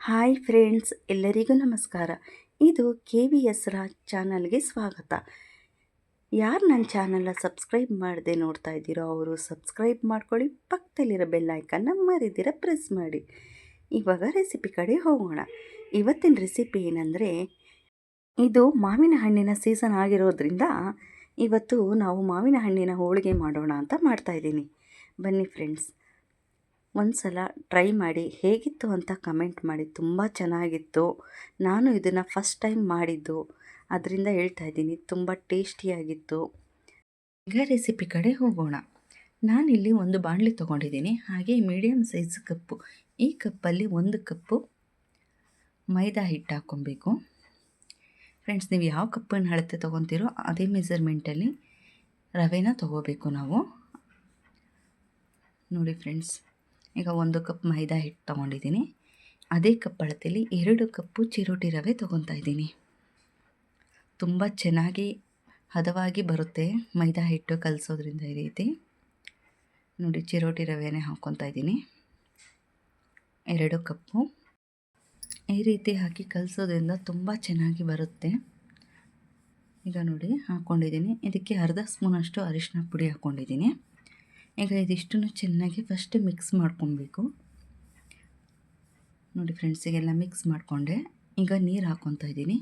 Hi friends, ಎಲ್ಲರಿಗೂ ನಮಸ್ಕಾರ. ಇದು KVS ರಾಜ್ ಚಾನಲ್ಗೆ ಸ್ವಾಗತ. ಯಾರು ನನ್ನ ಚಾನಲ್ನ ಸಬ್ಸ್ಕ್ರೈಬ್ ಮಾಡದೆ ನೋಡ್ತಾ ಇದ್ದೀರೋ ಅವರು ಸಬ್ಸ್ಕ್ರೈಬ್ ಮಾಡ್ಕೊಳ್ಳಿ, ಪಕ್ಕದಲ್ಲಿರೋ ಬೆಲ್ ಐಕನ್ನ ಮರಿದಿರ ಪ್ರೆಸ್ ಮಾಡಿ. ಇವಾಗ ರೆಸಿಪಿ ಕಡೆ ಹೋಗೋಣ. ಇವತ್ತಿನ ರೆಸಿಪಿ ಏನಂದರೆ, ಇದು ಮಾವಿನ ಹಣ್ಣಿನ ಸೀಸನ್ ಆಗಿರೋದ್ರಿಂದ ಇವತ್ತು ನಾವು ಮಾವಿನ ಹಣ್ಣಿನ ಹೋಳಿಗೆ ಮಾಡೋಣ ಅಂತ ಮಾಡ್ತಾಯಿದ್ದೀನಿ. ಬನ್ನಿ ಫ್ರೆಂಡ್ಸ್, ಒಂದು ಸಲ ಟ್ರೈ ಮಾಡಿ ಹೇಗಿತ್ತು ಅಂತ ಕಮೆಂಟ್ ಮಾಡಿ. ತುಂಬ ಚೆನ್ನಾಗಿತ್ತು. ನಾನು ಇದನ್ನು ಫಸ್ಟ್ ಟೈಮ್ ಮಾಡಿದ್ದು, ಅದರಿಂದ ಹೇಳ್ತಾ ಇದ್ದೀನಿ. ತುಂಬ ಟೇಸ್ಟಿಯಾಗಿತ್ತು. ಈಗ ರೆಸಿಪಿ ಕಡೆ ಹೋಗೋಣ. ನಾನಿಲ್ಲಿ ಒಂದು ಬಾಣಲಿ ತೊಗೊಂಡಿದ್ದೀನಿ. ಹಾಗೆ ಮೀಡಿಯಮ್ ಸೈಜ್ ಕಪ್ಪು, ಈ ಕಪ್ಪಲ್ಲಿ 1 ಕಪ್ಪು ಮೈದಾ ಹಿಟ್ಟು ಹಾಕ್ಕೊಬೇಕು. ಫ್ರೆಂಡ್ಸ್, ನೀವು ಯಾವ ಕಪ್ಪನ್ನು ಅಳತೆ ತೊಗೊತೀರೋ ಅದೇ ಮೆಜರ್ಮೆಂಟಲ್ಲಿ ರವೆನ ತೊಗೋಬೇಕು ನಾವು. ನೋಡಿ ಫ್ರೆಂಡ್ಸ್, ಈಗ 1 ಕಪ್ ಮೈದಾ ಹಿಟ್ಟು ತೊಗೊಂಡಿದ್ದೀನಿ. ಅದೇ ಕಪ್ ಅಳತೆಯಲ್ಲಿ 2 ಕಪ್ಪು ಚಿರೋಟಿ ರವೆ ತೊಗೊತಾ ಇದ್ದೀನಿ. ತುಂಬ ಚೆನ್ನಾಗಿ ಹದವಾಗಿ ಬರುತ್ತೆ ಮೈದಾ ಹಿಟ್ಟು ಕಲಸೋದ್ರಿಂದ. ಈ ರೀತಿ ನೋಡಿ, ಚಿರೋಟಿ ರವೆನೇ ಹಾಕ್ಕೊತಾ ಇದ್ದೀನಿ 2 ಕಪ್ಪು. ಈ ರೀತಿ ಹಾಕಿ ಕಲಸೋದ್ರಿಂದ ತುಂಬ ಚೆನ್ನಾಗಿ ಬರುತ್ತೆ. ಈಗ ನೋಡಿ ಹಾಕ್ಕೊಂಡಿದ್ದೀನಿ. ಇದಕ್ಕೆ ಅರ್ಧ ಸ್ಪೂನಷ್ಟು ಅರಿಶಿನ ಪುಡಿ ಹಾಕ್ಕೊಂಡಿದ್ದೀನಿ. ಈಗ ಇದಿಷ್ಟನ್ನು ಚೆನ್ನಾಗಿ ಫಸ್ಟ್ ಮಿಕ್ಸ್ ಮಾಡ್ಕೊಬೇಕು. ನೋಡಿ ಫ್ರೆಂಡ್ಸ್, ಈಗೆಲ್ಲ ಮಿಕ್ಸ್ ಮಾಡಿಕೊಂಡೆ. ಈಗ ನೀರು ಹಾಕ್ಕೊತಾ ಇದ್ದೀನಿ.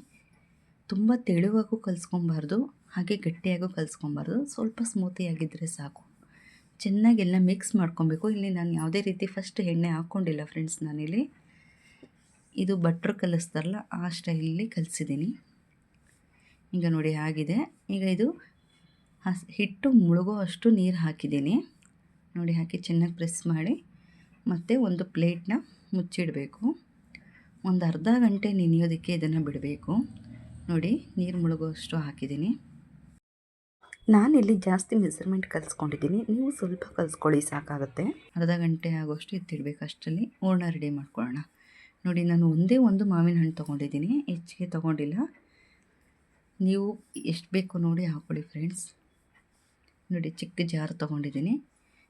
ತುಂಬ ತೆಳುವಾಗೂ ಕಲಿಸ್ಕೊಬಾರ್ದು, ಹಾಗೆ ಗಟ್ಟಿಯಾಗೂ ಕಲಿಸ್ಕೊಬಾರ್ದು. ಸ್ವಲ್ಪ ಸ್ಮೂತಿಯಾಗಿದ್ದರೆ ಸಾಕು. ಚೆನ್ನಾಗೆಲ್ಲ ಮಿಕ್ಸ್ ಮಾಡ್ಕೊಬೇಕು. ಇಲ್ಲಿ ನಾನು ಯಾವುದೇ ರೀತಿ ಫಸ್ಟ್ ಎಣ್ಣೆ ಹಾಕ್ಕೊಂಡಿಲ್ಲ ಫ್ರೆಂಡ್ಸ್. ನಾನಿಲ್ಲಿ ಇದು ಬಟ್ರ್ ಕಲಿಸ್ತಾರಲ್ಲ ಆ ಸ್ಟೈಲಲ್ಲಿ ಕಲಿಸಿದ್ದೀನಿ. ಈಗ ನೋಡಿ ಆಗಿದೆ. ಈಗ ಇದು ಹಿಟ್ಟು ಮುಳುಗೋ ಅಷ್ಟು ನೀರು ಹಾಕಿದ್ದೀನಿ. ನೋಡಿ, ಹಾಕಿ ಚೆನ್ನಾಗಿ ಪ್ರೆಸ್ ಮಾಡಿ ಮತ್ತು ಒಂದು ಪ್ಲೇಟ್ನ ಮುಚ್ಚಿಡಬೇಕು. ಒಂದು ಅರ್ಧ ಗಂಟೆ ನೆನೆಯೋದಕ್ಕೆ ಇದನ್ನು ಬಿಡಬೇಕು. ನೋಡಿ, ನೀರು ಮುಳುಗೋಷ್ಟು ಹಾಕಿದ್ದೀನಿ. ನಾನಿಲ್ಲಿ ಜಾಸ್ತಿ ಮೆಜರ್ಮೆಂಟ್ ಕಲಿಸ್ಕೊಂಡಿದ್ದೀನಿ. ನೀವು ಸ್ವಲ್ಪ ಕಲಿಸ್ಕೊಳ್ಳಿ, ಸಾಕಾಗುತ್ತೆ. ಅರ್ಧ ಗಂಟೆ ಆಗೋಷ್ಟು ಎತ್ತಿಡಬೇಕು. ಅಷ್ಟರಲ್ಲಿ ಹೂರಣ ರೆಡಿ ಮಾಡ್ಕೊಳ್ಳೋಣ. ನೋಡಿ, ನಾನು ಒಂದೇ ಒಂದು ಮಾವಿನ ಹಣ್ಣು ತೊಗೊಂಡಿದ್ದೀನಿ, ಹೆಚ್ಚಿಗೆ ತೊಗೊಂಡಿಲ್ಲ. ನೀವು ಎಷ್ಟು ಬೇಕು ನೋಡಿ ಹಾಕ್ಕೊಳ್ಳಿ ಫ್ರೆಂಡ್ಸ್. ನೋಡಿ, ಚಿಕ್ಕ ಜಾರ್ ತೊಗೊಂಡಿದ್ದೀನಿ.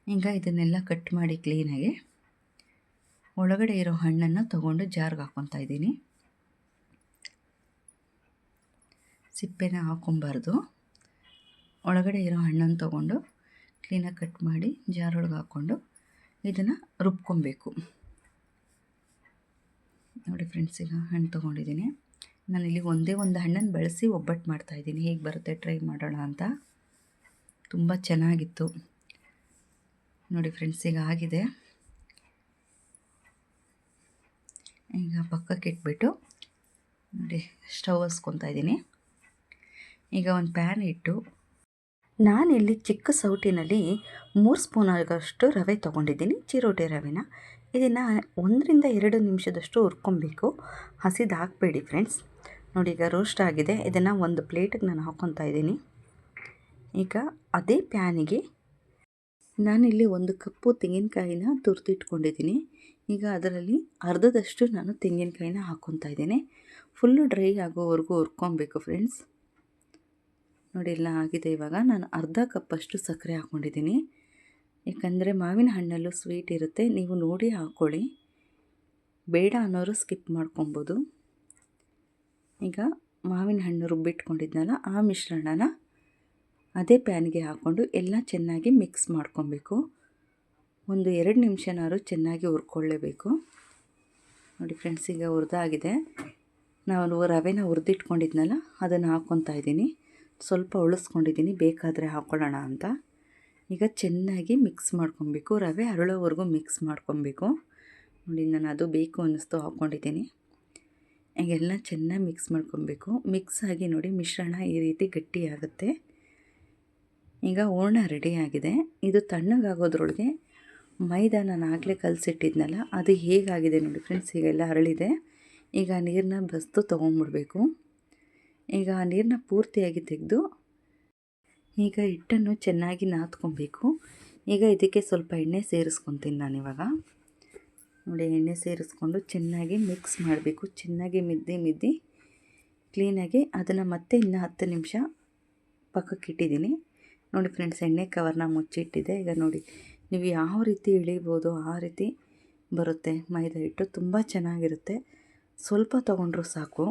ಈಗ ಇದನ್ನೆಲ್ಲ ಕಟ್ ಮಾಡಿ ಕ್ಲೀನಾಗಿ ಒಳಗಡೆ ಇರೋ ಹಣ್ಣನ್ನು ತೊಗೊಂಡು ಜಾರ್ಗೆ ಹಾಕ್ಕೊತಾ ಇದ್ದೀನಿ. ಸಿಪ್ಪೆನ ಹಾಕ್ಕೊಬಾರ್ದು. ಒಳಗಡೆ ಇರೋ ಹಣ್ಣನ್ನು ತೊಗೊಂಡು ಕ್ಲೀನಾಗಿ ಕಟ್ ಮಾಡಿ ಜಾರೊಳಗೆ ಹಾಕ್ಕೊಂಡು ಇದನ್ನು ರುಬ್ಕೊಬೇಕು. ನೋಡಿ ಫ್ರೆಂಡ್ಸ್, ಈಗ ಹಣ್ಣು ತೊಗೊಂಡಿದ್ದೀನಿ. ನಾನಿಲ್ಲಿ ಒಂದೇ ಒಂದು ಹಣ್ಣನ್ನು ಬಳಸಿ ಒಬ್ಬಟ್ಟು ಮಾಡ್ತಾಯಿದ್ದೀನಿ. ಹೇಗೆ ಬರುತ್ತೆ ಟ್ರೈ ಮಾಡೋಣ ಅಂತ. ತುಂಬ ಚೆನ್ನಾಗಿತ್ತು. ನೋಡಿ ಫ್ರೆಂಡ್ಸ್, ಈಗ ಆಗಿದೆ. ಈಗ ಪಕ್ಕಕ್ಕೆ ಇಟ್ಬಿಟ್ಟು ನೋಡಿ ಸ್ಟವ್ ಹಚ್ಕೊತಾ ಇದ್ದೀನಿ. ಈಗ ಒಂದು ಪ್ಯಾನ್ ಇಟ್ಟು ನಾನಿಲ್ಲಿ ಚಿಕ್ಕ ಸೌಟಿನಲ್ಲಿ 3 ಸ್ಪೂನ್ ಆಗೋಷ್ಟು ರವೆ ತೊಗೊಂಡಿದ್ದೀನಿ, ಚಿರೋಟಿ ರವೆನ. ಇದನ್ನು 1ರಿಂದ 2 ನಿಮಿಷದಷ್ಟು ಹುರ್ಕೊಬೇಕು. ಹಸಿದು ಹಾಕಬೇಡಿ ಫ್ರೆಂಡ್ಸ್. ನೋಡಿ, ಈಗ ರೋಸ್ಟ್ ಆಗಿದೆ. ಇದನ್ನು ಒಂದು ಪ್ಲೇಟಿಗೆ ನಾನು ಹಾಕ್ಕೊತಾ ಇದ್ದೀನಿ. ಈಗ ಅದೇ ಪ್ಯಾನಿಗೆ ನಾನಿಲ್ಲಿ 1 ಕಪ್ಪು ತೆಂಗಿನಕಾಯಿನ ತುರಿದಿಟ್ಕೊಂಡಿದ್ದೀನಿ. ಈಗ ಅದರಲ್ಲಿ ಅರ್ಧದಷ್ಟು ನಾನು ತೆಂಗಿನಕಾಯಿನ ಹಾಕ್ಕೊತಾ ಇದ್ದೀನಿ. ಫುಲ್ಲು ಡ್ರೈ ಆಗೋವರೆಗೂ ಹುರ್ಕೊಬೇಕು ಫ್ರೆಂಡ್ಸ್. ನೋಡಿ, ಎಲ್ಲ ಆಗಿದೆ. ಇವಾಗ ನಾನು ಅರ್ಧ ಕಪ್ಪಷ್ಟು ಸಕ್ಕರೆ ಹಾಕ್ಕೊಂಡಿದ್ದೀನಿ. ಯಾಕಂದರೆ ಮಾವಿನ ಹಣ್ಣಲ್ಲೂ ಸ್ವೀಟ್ ಇರುತ್ತೆ. ನೀವು ನೋಡಿ ಹಾಕ್ಕೊಳ್ಳಿ. ಬೇಡ ಅನ್ನೋರು ಸ್ಕಿಪ್ ಮಾಡ್ಕೊಬೋದು. ಈಗ ಮಾವಿನ ಹಣ್ಣು ರುಬ್ಬಿಟ್ಕೊಂಡಿದ್ನಲ್ಲ ಆ ಮಿಶ್ರಣನ ಅದೇ ಪ್ಯಾನ್ಗೆ ಹಾಕ್ಕೊಂಡು ಎಲ್ಲ ಚೆನ್ನಾಗಿ ಮಿಕ್ಸ್ ಮಾಡ್ಕೊಬೇಕು. ಒಂದು 2 ನಿಮಿಷನಾದ್ರು ಚೆನ್ನಾಗಿ ಹುರ್ಕೊಳ್ಳೇಬೇಕು. ನೋಡಿ ಫ್ರೆಂಡ್ಸ್, ಈಗ ಹುರಿದಾಗಿದೆ. ನಾನು ರವೆನ ಹುರಿದಿಟ್ಕೊಂಡಿದ್ನಲ್ಲ ಅದನ್ನು ಹಾಕ್ಕೊತಾ ಇದ್ದೀನಿ. ಸ್ವಲ್ಪ ಉಳಿಸ್ಕೊಂಡಿದ್ದೀನಿ, ಬೇಕಾದರೆ ಹಾಕ್ಕೊಳ್ಳೋಣ ಅಂತ. ಈಗ ಚೆನ್ನಾಗಿ ಮಿಕ್ಸ್ ಮಾಡ್ಕೊಬೇಕು. ರವೆ ಅರಳೋವರೆಗೂ ಮಿಕ್ಸ್ ಮಾಡ್ಕೊಬೇಕು. ನೋಡಿ, ನಾನು ಅದು ಬೇಕು ಅನ್ನಿಸ್ತು ಹಾಕ್ಕೊಂಡಿದ್ದೀನಿ. ಈಗೆಲ್ಲ ಚೆನ್ನಾಗಿ ಮಿಕ್ಸ್ ಮಾಡ್ಕೊಬೇಕು. ಮಿಕ್ಸ್ ಆಗಿ ನೋಡಿ ಮಿಶ್ರಣ ಈ ರೀತಿ ಗಟ್ಟಿಯಾಗುತ್ತೆ. ಈಗ ಹೂರಣ ರೆಡಿಯಾಗಿದೆ. ಇದು ತಣ್ಣಗಾಗೋದ್ರೊಳಗೆ ಮೈದಾ ನಾನು ಆಗಲೇ ಕಲಸಿಟ್ಟಿದ್ನಲ್ಲ ಅದು ಹೇಗಾಗಿದೆ ನೋಡಿ ಫ್ರೆಂಡ್ಸ್. ಈಗೆಲ್ಲ ಅರಳಿದೆ. ಈಗ ನೀರನ್ನ ಬಸ್ತು ತೊಗೊಂಡ್ಬಿಡ್ಬೇಕು. ಈಗ ಆ ನೀರನ್ನ ಪೂರ್ತಿಯಾಗಿ ತೆಗೆದು ಈಗ ಹಿಟ್ಟನ್ನು ಚೆನ್ನಾಗಿ ನಾದ್ಕೊಬೇಕು. ಈಗ ಇದಕ್ಕೆ ಸ್ವಲ್ಪ ಎಣ್ಣೆ ಸೇರಿಸ್ಕೊತೀನಿ ನಾನಿವಾಗ. ನೋಡಿ, ಎಣ್ಣೆ ಸೇರಿಸ್ಕೊಂಡು ಚೆನ್ನಾಗಿ ಮಿಕ್ಸ್ ಮಾಡಬೇಕು. ಚೆನ್ನಾಗಿ ಮಿದ್ದಿ ಕ್ಲೀನಾಗಿ ಅದನ್ನು ಮತ್ತೆ ಇನ್ನು 10 ನಿಮಿಷ ಪಕ್ಕಕ್ಕೆ ಇಟ್ಟಿದ್ದೀನಿ. ನೋಡಿ ಫ್ರೆಂಡ್ಸ್, ಎಣ್ಣೆ ಕವರ್ನ ಮುಚ್ಚಿಟ್ಟಿದೆ. ಈಗ ನೋಡಿ, ನೀವು ಯಾವ ರೀತಿ ಇಳಿಬೋದು ಆ ರೀತಿ ಬರುತ್ತೆ ಮೈದಾ ಹಿಟ್ಟು. ತುಂಬ ಚೆನ್ನಾಗಿರುತ್ತೆ. ಸ್ವಲ್ಪ ತೊಗೊಂಡ್ರೂ ಸಾಕು.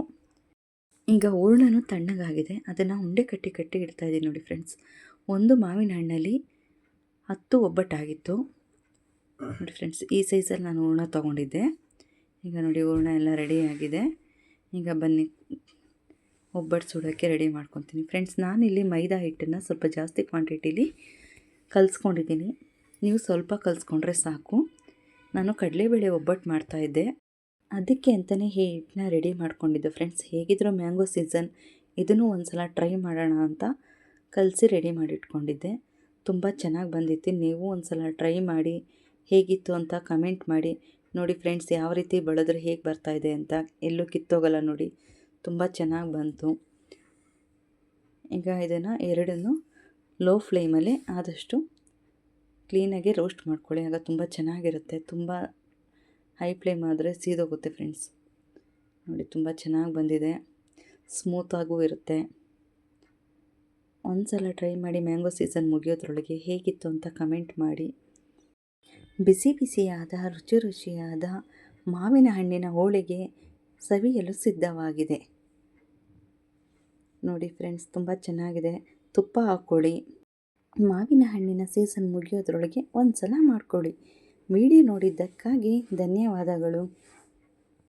ಈಗ ಹೂರಣನೂ ತಣ್ಣಗಾಗಿದೆ, ಅದನ್ನು ಉಂಡೆ ಕಟ್ಟಿ ಇಡ್ತಾಯಿದ್ದೀನಿ ನೋಡಿ ಫ್ರೆಂಡ್ಸ್. ಒಂದು ಮಾವಿನ ಹಣ್ಣಲ್ಲಿ 10 ಒಬ್ಬಟ್ಟಾಗಿತ್ತು ನೋಡಿ ಫ್ರೆಂಡ್ಸ್. ಈ ಸೈಜಲ್ಲಿ ನಾನು ಹೂರಣ ತೊಗೊಂಡಿದ್ದೆ. ಈಗ ನೋಡಿ ಹೂರಣ ಎಲ್ಲ ರೆಡಿಯಾಗಿದೆ. ಈಗ ಬನ್ನಿ ಒಬ್ಬಟ್ಟು ಸುಡೋಕ್ಕೆ ರೆಡಿ ಮಾಡ್ಕೊತೀನಿ ಫ್ರೆಂಡ್ಸ್. ನಾನಿಲ್ಲಿ ಮೈದಾ ಹಿಟ್ಟನ್ನು ಸ್ವಲ್ಪ ಜಾಸ್ತಿ ಕ್ವಾಂಟಿಟಿಲಿ ಕಲಿಸ್ಕೊಂಡಿದ್ದೀನಿ. ನೀವು ಸ್ವಲ್ಪ ಕಲಿಸ್ಕೊಂಡ್ರೆ ಸಾಕು. ನಾನು ಕಡಲೆಬೇಳೆ ಒಬ್ಬಟ್ಟು ಮಾಡ್ತಾಯಿದ್ದೆ, ಅದಕ್ಕೆ ಅಂತಲೇ ಈ ಹಿಟ್ಟನ್ನ ರೆಡಿ ಮಾಡ್ಕೊಂಡಿದ್ದೆ ಫ್ರೆಂಡ್ಸ್. ಹೇಗಿದ್ದರೂ ಮ್ಯಾಂಗೋ ಸೀಸನ್, ಇದನ್ನು ಒಂದು ಸಲ ಟ್ರೈ ಮಾಡೋಣ ಅಂತ ಕಲಸಿ ರೆಡಿ ಮಾಡಿಟ್ಕೊಂಡಿದ್ದೆ. ತುಂಬ ಚೆನ್ನಾಗಿ ಬಂದಿತ್ತು. ನೀವು ಒಂದು ಸಲ ಟ್ರೈ ಮಾಡಿ ಹೇಗಿತ್ತು ಅಂತ ಕಮೆಂಟ್ ಮಾಡಿ. ನೋಡಿ ಫ್ರೆಂಡ್ಸ್, ಯಾವ ರೀತಿ ಬಳದ್ರೆ ಹೇಗೆ ಬರ್ತಾಯಿದೆ ಅಂತ, ಎಲ್ಲೂ ಕಿತ್ತೋಗಲ್ಲ ನೋಡಿ, ತುಂಬ ಚೆನ್ನಾಗಿ ಬಂತು. ಈಗ ಇದನ್ನು ಎರಡನ್ನೂ ಲೋ ಫ್ಲೇಮಲ್ಲೇ ಆದಷ್ಟು ಕ್ಲೀನಾಗಿ ರೋಸ್ಟ್ ಮಾಡ್ಕೊಳ್ಳಿ, ಆಗ ತುಂಬ ಚೆನ್ನಾಗಿರುತ್ತೆ. ತುಂಬ ಹೈ ಫ್ಲೇಮ್ ಆದರೆ ಸೀದೋಗುತ್ತೆ ಫ್ರೆಂಡ್ಸ್. ನೋಡಿ ತುಂಬ ಚೆನ್ನಾಗಿ ಬಂದಿದೆ, ಸ್ಮೂತಾಗೂ ಇರುತ್ತೆ. ಒಂದು ಸಲ ಟ್ರೈ ಮಾಡಿ. ಮ್ಯಾಂಗೋ ಸೀಸನ್ ಮುಗಿಯೋದ್ರೊಳಗೆ ಹೇಗಿತ್ತು ಅಂತ ಕಮೆಂಟ್ ಮಾಡಿ. ಬಿಸಿ ಬಿಸಿಯಾದ ರುಚಿಯಾದ ಮಾವಿನ ಹಣ್ಣಿನ ಹೋಳಿಗೆ ಸವಿಯಲು ಸಿದ್ಧವಾಗಿದೆ ನೋಡಿ ಫ್ರೆಂಡ್ಸ್. ತುಂಬ ಚೆನ್ನಾಗಿದೆ. ತುಪ್ಪ ಹಾಕ್ಕೊಳ್ಳಿ. ಮಾವಿನ ಹಣ್ಣಿನ ಸೀಸನ್ ಮುಗಿಯೋದ್ರೊಳಗೆ ಒಂದು ಸಲ ಮಾಡ್ಕೊಳ್ಳಿ. ವಿಡಿಯೋ ನೋಡಿದ್ದಕ್ಕಾಗಿ ಧನ್ಯವಾದಗಳು.